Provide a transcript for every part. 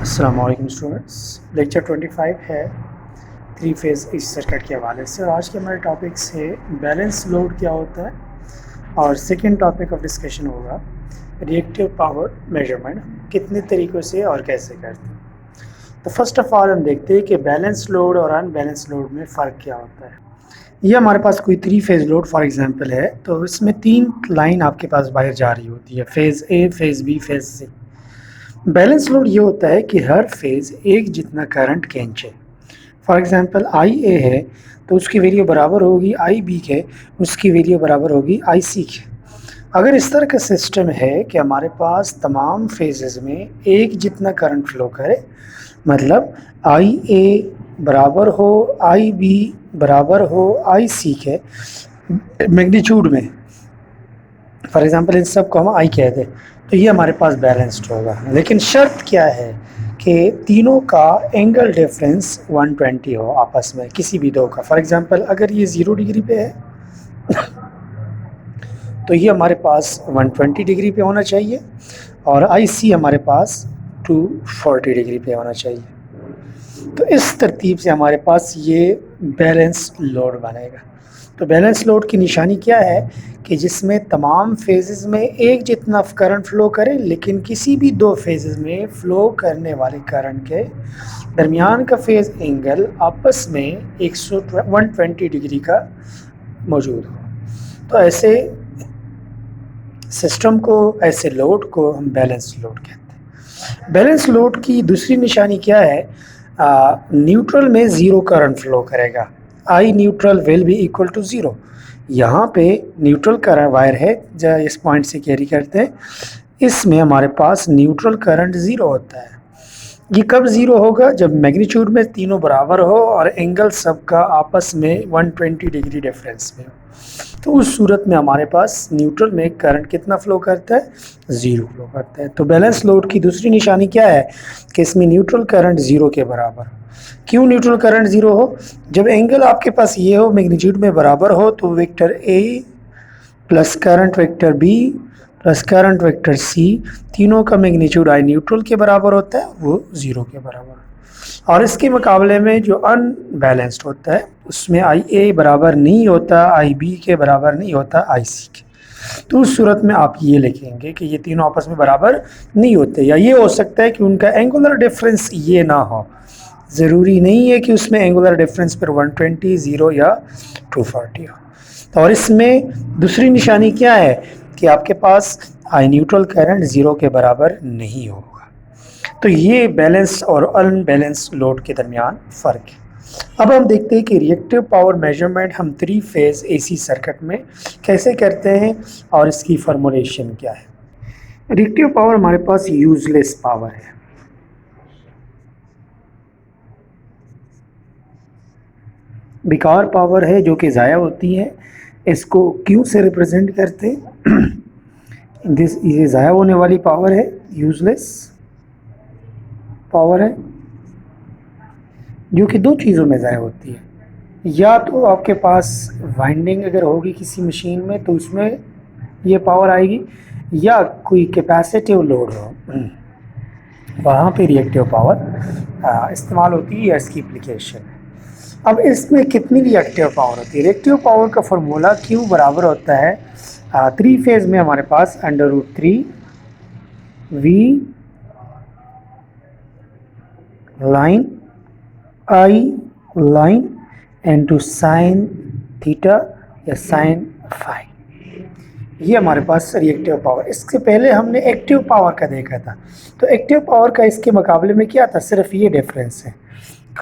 अस्सलाम वालेकुम students. Lecture 25 है थ्री फेज़ एसी सर्किट के हवाले से और आज के हमारे टॉपिक्स है बैलेंस लोड क्या होता है और सेकंड टॉपिक ऑफ डिस्कशन होगा रिएक्टिव पावर मेजरमेंट कितने तरीक़ों से और कैसे करते हैं। तो फर्स्ट ऑफ ऑल हम देखते हैं कि बैलेंस लोड और अनबैलेंस लोड में फ़र्क क्या होता है। ये हमारे पास कोई three phase load for example है, तो इसमें तीन लाइन आपके पास बाहर जा रही होती है, phase A, phase B, phase C. Balance load ये होता है कि हर फेज़ एक जितना करंट खींचे। फॉर एग्जांपल आई ए है तो उसकी वैल्यू बराबर होगी आई बी के, उसकी वैल्यू बराबर होगी आई सी के। अगर इस तरह का सिस्टम है कि हमारे पास तमाम फेजेस में एक जितना करंट फ्लो करे, मतलब आई ए बराबर हो आई बी बराबर हो आई सी के मैग्नीट्यूड में, फॉर एग्जांपल इन सब को हम आई कहते हैं, तो ये हमारे पास बैलेंस्ड होगा। लेकिन शर्त क्या है कि तीनों का एंगल डिफरेंस 120 हो आपस में, किसी भी दो का। फॉर एग्जांपल अगर ये 0 डिग्री पे है तो ये हमारे पास 120 डिग्री पे होना चाहिए और आई सी हमारे पास 240 डिग्री पे होना चाहिए। तो इस तरतीब से हमारे पास ये बैलेंस लोड बनेगा। तो बैलेंस लोड की निशानी क्या है कि जिसमें तमाम फेजेस में एक जितना करंट फ्लो करे, लेकिन किसी भी दो फेजेस में फ्लो करने वाले करंट के दरमियान का फेज एंगल आपस में 120 डिग्री का मौजूद हो। तो ऐसे सिस्टम को, ऐसे लोड को हम बैलेंस लोड कहते हैं। बैलेंस लोड की दूसरी निशानी क्या है? न्यूट्रल में ज़ीरो करंट फ्लो करेगा। I neutral will be equal to zero. यहाँ पे न्यूट्रल करंट वायर है जो इस पॉइंट से कैरी करते हैं, इसमें हमारे पास न्यूट्रल करंट ज़ीरो होता है। ये कब ज़ीरो होगा? जब मैग्नीट्यूड में तीनों बराबर हो और एंगल सबका आपस में 120 डिग्री डिफरेंस में हो। तो उस सूरत में हमारे पास न्यूट्रल में करंट कितना फ्लो करता है? ज़ीरो फ्लो करता है। तो बैलेंस लोड की दूसरी निशानी क्या है कि इसमें न्यूट्रल करंट ज़ीरो के बराबर। क्यों न्यूट्रल करंट ज़ीरो हो? जब एंगल आपके पास ये हो, मैग्नीट्यूड में बराबर हो, तो vector A plus current vector B plus current vector C, तीनों का मैग्नीट्यूड आई न्यूट्रल के बराबर होता है, वो ज़ीरो के बराबर। और इसके मुकाबले में जो अनबैलेंस्ड होता है उसमें आई ए बराबर नहीं होता, आई बी के बराबर नहीं होता, आई सी के। तो उस सूरत में आप ये लिखेंगे कि ये तीनों आपस में बराबर नहीं होते, या ये हो सकता है कि उनका एंगुलर डिफरेंस ये ना हो। ज़रूरी नहीं है कि उसमें एंगुलर डिफरेंस पर 120, 0 या 240 हो। तो और इसमें दूसरी निशानी क्या है कि आपके पास आई न्यूट्रल करंट ज़ीरो के बराबर नहीं होगा। तो ये बैलेंस और अनबैलेंस लोड के दरमियान फ़र्क है। अब हम देखते हैं कि रिएक्टिव पावर मेजरमेंट हम थ्री फेज़ एसी सर्किट में कैसे करते हैं और इसकी फॉर्मूलेशन क्या है। रिएक्टिव पावर हमारे पास यूजलेस पावर है। बेकार पावर है जो कि ज़ाया होती है। इसको क्यू से रिप्रेजेंट करते हैं। ये ज़ाया होने वाली पावर है, यूजलेस पावर है, जो कि दो चीज़ों में ज़ाया होती है। या तो आपके पास वाइंडिंग अगर होगी किसी मशीन में तो उसमें ये पावर आएगी, या कोई कैपेसिटिव लोड हो वहाँ पे रिएक्टिव पावर इस्तेमाल होती है, इसकी एप्लीकेशन है। अब इसमें कितनी रिएक्टिव पावर होती है? रिएक्टिव पावर का फार्मूला क्यू बराबर होता है थ्री फेज़ में हमारे पास √3 V line I line into sine theta या साइन फाई। ये हमारे पास रिएक्टिव पावर। इससे पहले हमने एक्टिव पावर का देखा था, तो एक्टिव पावर का इसके मुकाबले में क्या था? सिर्फ ये डिफरेंस है,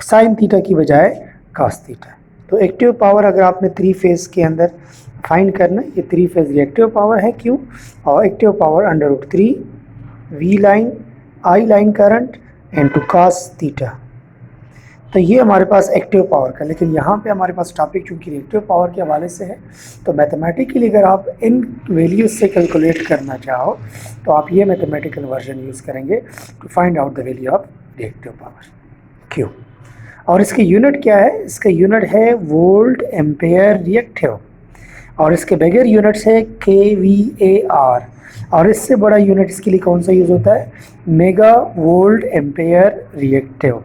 साइन थीटा की बजाय कॉस थीटा। तो एक्टिव पावर अगर आपने थ्री फेज़ के अंदर फाइंड करना, ये थ्री फेज़ रिएक्टिव पावर है क्यों, और active power √3 V line I line current into cos theta. तो ये हमारे पास एक्टिव पावर का। लेकिन यहाँ पे हमारे पास टॉपिक चूँकि रिएक्टिव पावर के हवाले से है, तो मैथमेटिकली अगर आप इन वैल्यूज से कैलकुलेट करना चाहो तो आप ये मैथमेटिकल वर्जन यूज़ करेंगे to find out the value of reactive power Q. और इसकी यूनिट क्या है? इसका यूनिट है वोल्ट एम्पेयर रिएक्टिव, और इसके बगैर यूनिट्स है KVAR और इससे बड़ा यूनिट इसके लिए कौन सा यूज़ होता है, मेगा वोल्ट एम्पेयर रिएक्टिव,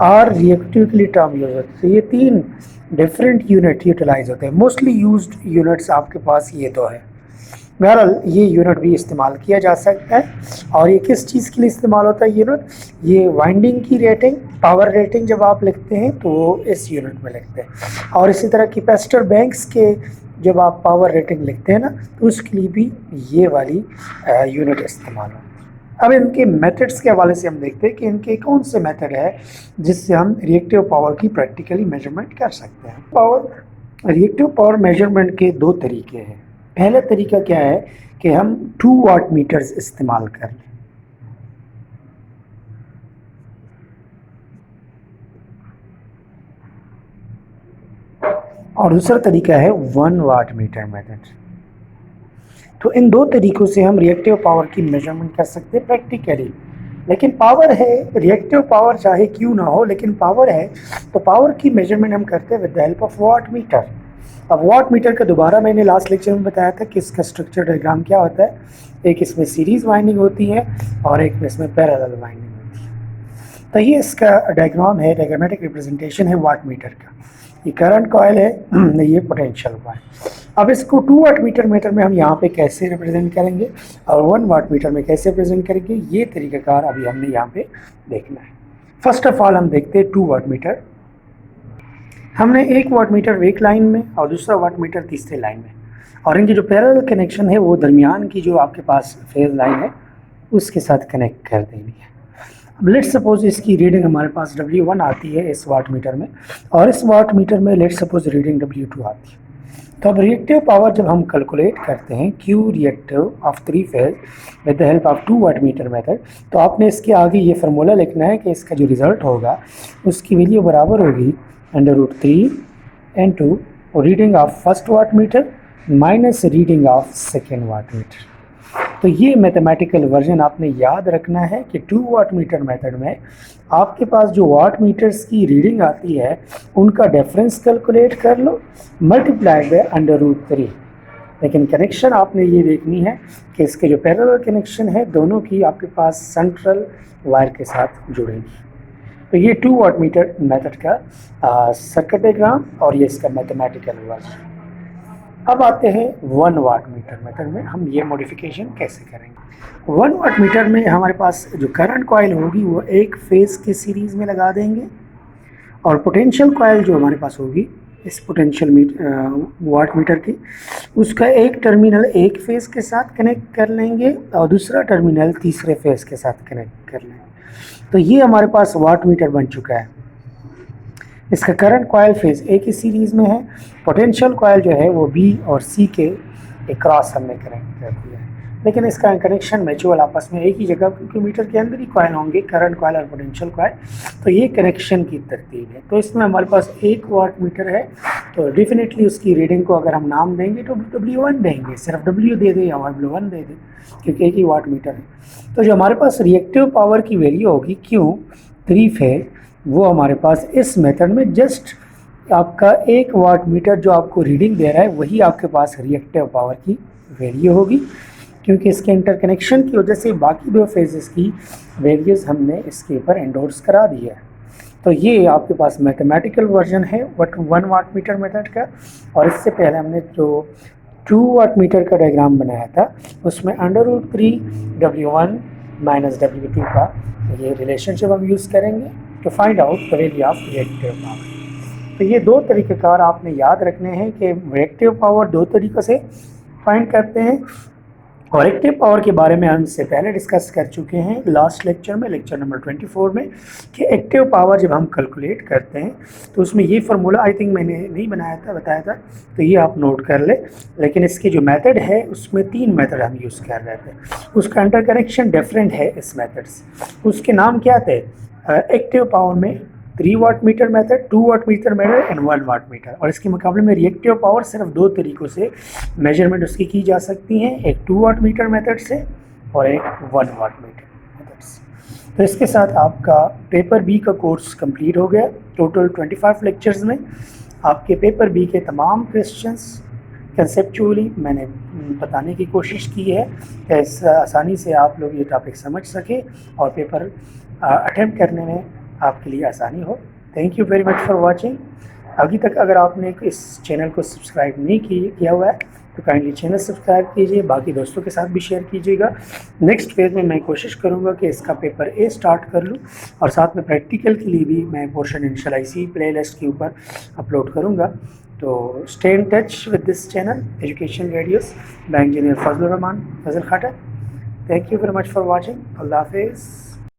और रिएक्टिव के लिए टर्म यूज होता है। तो ये 3 डिफरेंट यूनिट यूटिलाइज होते हैं। मोस्टली यूज्ड यूनिट्स आपके पास ये 2 है। बहरहाल ये यूनिट भी इस्तेमाल किया जा सकता है। और ये किस चीज़ के लिए इस्तेमाल होता है यूनिट, ये वाइंडिंग की रेटिंग, पावर रेटिंग जब आप लिखते हैं तो वो इस यूनिट में लिखते हैं। और इसी तरह कैपेसिटर बैंक्स के जब आप पावर रेटिंग लिखते हैं ना, तो उसके लिए भी ये वाली यूनिट इस्तेमाल होती है। अब इनके मेथड्स के हवाले से हम देखते हैं कि इनके कौन से मेथड है जिससे हम रिएक्टिव पावर की प्रैक्टिकली मेजरमेंट कर सकते हैं। रिएक्टिव पावर मेजरमेंट के 2 तरीके हैं। पहला तरीका क्या है कि हम 2 वाट मीटर्स इस्तेमाल कर लें, और दूसरा तरीका है 1 वाट मीटर मेथड। तो इन 2 तरीकों से हम रिएक्टिव पावर की मेजरमेंट कर सकते हैं प्रैक्टिकली। लेकिन पावर है, रिएक्टिव पावर चाहे क्यों ना हो, लेकिन पावर है, तो पावर की मेजरमेंट हम करते हैं with the help of watt meter. अब वाट मीटर का दोबारा मैंने लास्ट लेक्चर में बताया था कि इसका स्ट्रक्चर डायग्राम क्या होता है। एक इसमें सीरीज वाइंडिंग होती है और एक में इसमें पैरेलल वाइंडिंग होती है। तो ये इसका डायग्राम है, डायग्रामेटिक रिप्रेजेंटेशन है वाट मीटर का। ये करंट कॉइल है, ये पोटेंशियल कॉइल। अब इसको 2 वाट मीटर में हम यहाँ पे कैसे रिप्रेजेंट करेंगे और 1 वाट मीटर में कैसे रिप्रेजेंट करेंगे, ये तरीक़ाकार अभी हमने यहाँ पे देखना है। फर्स्ट ऑफ ऑल हम देखते हैं 2 वाट मीटर। हमने 1 वाट मीटर एक लाइन में और दूसरा वाट मीटर तीसरे लाइन में, और इनकी जो पैरेलल कनेक्शन है वो दरमियान की जो आपके पास फेज लाइन है उसके साथ कनेक्ट कर देनी है। अब लेट्स सपोज इसकी रीडिंग हमारे पास W1 आती है इस वाट मीटर में, और इस वाट मीटर में लेट्स सपोज रीडिंग W2 आती है। तो अब रिएक्टिव पावर जब हम कैलकुलेट करते हैं Q reactive of 3 phase with the help of 2 watt meter method, तो आपने इसके आगे ये फार्मूला लिखना है कि इसका जो रिज़ल्ट होगा उसकी वैल्यू बराबर होगी √3 into reading of first watt meter minus reading of second watt meter. तो ये मैथमेटिकल वर्जन आपने याद रखना है कि 2 वाट मीटर मेथड में आपके पास जो वाट मीटर्स की रीडिंग आती है उनका डिफरेंस कैलकुलेट कर लो मल्टीप्लाइड बाय √3। लेकिन कनेक्शन आपने ये देखनी है कि इसके जो पैरेलल कनेक्शन है दोनों की आपके पास सेंट्रल वायर के साथ जुड़ेगी। तो ये 2 वाट मीटर मेथड का सर्किट डायग्राम और ये इसका मैथमेटिकल वर्जन। अब आते हैं 1 वाट मीटर मेथड में हम ये मॉडिफिकेशन कैसे करेंगे। 1 वाट मीटर में हमारे पास जो करंट कॉइल होगी वो एक फेज़ के सीरीज़ में लगा देंगे, और पोटेंशियल कॉइल जो हमारे पास होगी इस पोटेंशियल वाट मीटर की, उसका एक टर्मिनल एक फेज़ के साथ कनेक्ट कर लेंगे और दूसरा टर्मिनल तीसरे फेज़ के साथ कनेक्ट कर लेंगे। तो ये हमारे पास वाट मीटर बन चुका है। इसका करंट कॉइल फेज़ ए की सीरीज़ में है, पोटेंशियल कॉइल जो है वो बी और सी के क्रॉस हमने कनेक्ट कर दिया है। लेकिन इसका कनेक्शन म्यूचुअल आपस में एक ही जगह, क्योंकि मीटर के अंदर ही कॉइल होंगे, करंट कॉइल और पोटेंशियल कॉइल, तो ये कनेक्शन की तरतीब है। तो इसमें हमारे पास 1 वाट मीटर है, तो डेफिनेटली उसकी रीडिंग को अगर हम नाम देंगे तो W1 देंगे, सिर्फ W दे दें या W1 दे दें, क्योंकि एक ही वाट मीटर है। तो जो हमारे पास रिएक्टिव पावर की वैल्यू होगी Q3 फेज, वो हमारे पास इस मेथड में जस्ट आपका 1 वाट मीटर जो आपको रीडिंग दे रहा है वही आपके पास रिएक्टिव पावर की वैल्यू होगी, क्योंकि इसके इंटरकनेक्शन की वजह से बाकी 2 फेजेस की वैल्यूज़ हमने इसके ऊपर एंडोर्स करा दी है। तो ये आपके पास मैथमेटिकल वर्जन है 1 वाट मीटर मेथड का। और इससे पहले हमने जो 2 वाट मीटर का डायग्राम बनाया था उसमें √3 W1 माइनस W2 का ये रिलेशनशिप हम यूज़ करेंगे to find out the value of reactive power. तो ये 2 तरीक़ेकार आपने याद रखने हैं कि रिएक्टिव पावर 2 तरीक़ों से फाइंड करते हैं। और एक्टिव पावर के बारे में हम इससे पहले डिस्कस कर चुके हैं लास्ट लेक्चर में, लेक्चर नंबर 24 में, कि एक्टिव पावर जब हम कैलकुलेट करते हैं तो उसमें ये फार्मूला आई थिंक मैंने नहीं बताया था, तो ये आप नोट कर ले। लेकिन इसकी जो मेथड है उसमें 3 मेथड हम यूज़ कर रहे थे, उसका इंटरकनेक्शन डिफरेंट है इस मेथड से। उसके नाम क्या थे? एक्टिव पावर में 3 watt meter method, 2 watt meter method and 1 watt meter. और इसके मुकाबले में रिएक्टिव पावर सिर्फ 2 तरीक़ों से मेजरमेंट उसकी की जा सकती हैं, एक 2 वाट मीटर मेथड से और एक 1 वाट मीटर मेथड से। तो इसके साथ आपका पेपर बी का कोर्स कंप्लीट हो गया। टोटल 25 लेक्चर्स में आपके पेपर बी के तमाम क्वेश्चंस कंसेप्चुअली मैंने बताने की कोशिश की है कि इस आसानी से आप लोग ये टॉपिक समझ सकें और पेपर अटेम्प्ट करने में आपके लिए आसानी हो। Thank you very much for watching. अभी तक अगर आपने इस चैनल को सब्सक्राइब नहीं किया हुआ है तो काइंडली चैनल सब्सक्राइब कीजिए, बाकी दोस्तों के साथ भी शेयर कीजिएगा। नेक्स्ट फेज़ में मैं कोशिश करूँगा कि इसका पेपर ए स्टार्ट कर लूँ और साथ में प्रैक्टिकल के लिए भी मैं पोर्शन इंशाल्लाह इसी प्लेलिस्ट के ऊपर अपलोड करूँगा। तो stay in touch with this channel education radios by engineer Fazlur Rahman Fazal Khatak. Thank you very much for watching. अल्लाह हाफिज़।